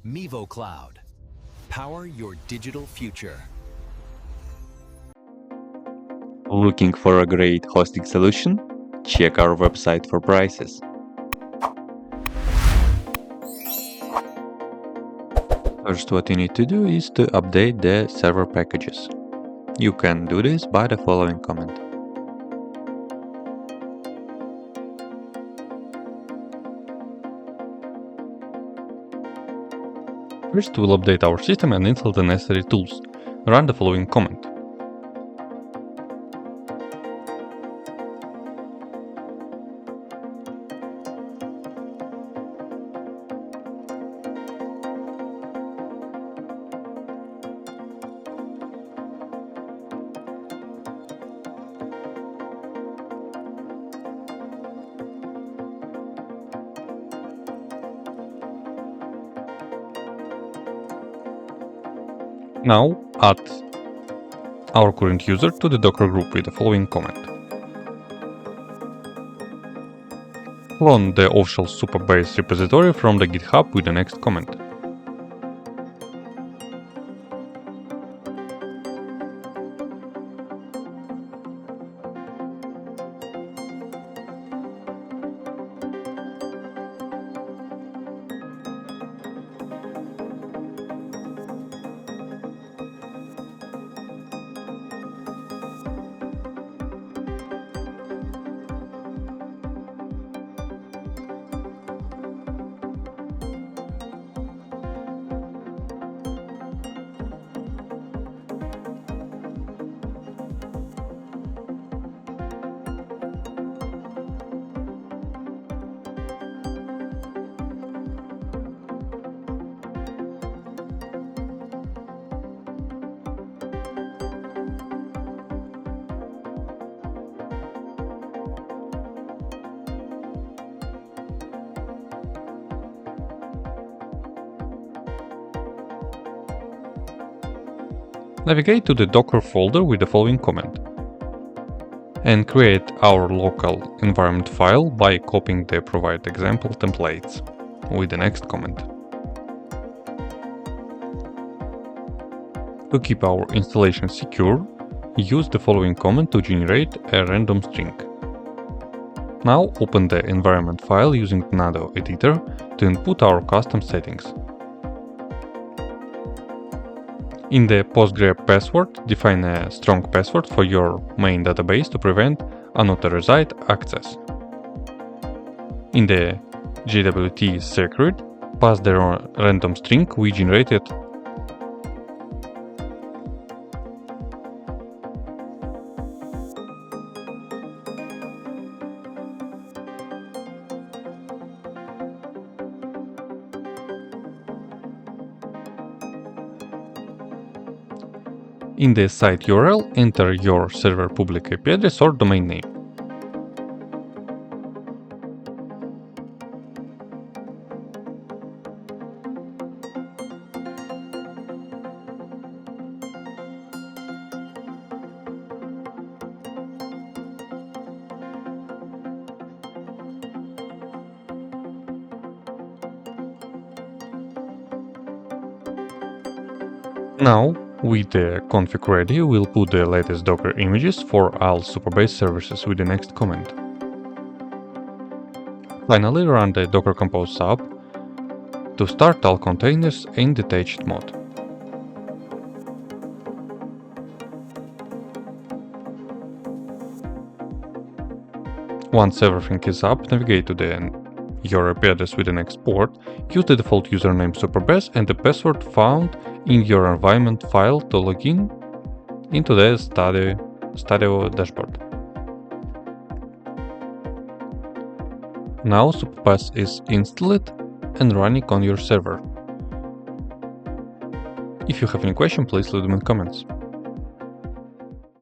Mevo Cloud. Power your digital future. Looking for a great hosting solution? Check our website for prices. First, what you need to do is to update the server packages. You can do this by the following command. First, we'll update our system and install the necessary tools. Run the following command. Now, add our current user to the Docker group with the following command. Clone the official Supabase repository from the GitHub with the next command. Navigate to the Docker folder with the following command and create our local environment file by copying the provided example templates with the next command. To keep our installation secure, use the following command to generate a random string. Now open the environment file using NANO editor to input our custom settings. In the PostgreSQL password, define a strong password for your main database to prevent unauthorized access. In the JWT secret, pass the random string we generated. In the site URL, enter your server public IP address or domain name. Now, with the config ready, we'll put the latest Docker images for all Supabase services with the next command. Finally, run the Docker Compose sub to start all containers in detached mode. Once everything is up, navigate to your IP address with an export, use the default username Supabase and the password found in your environment file to log in into the Stadio dashboard. Now Supabase is installed and running on your server. If you have any question, please leave them in comments.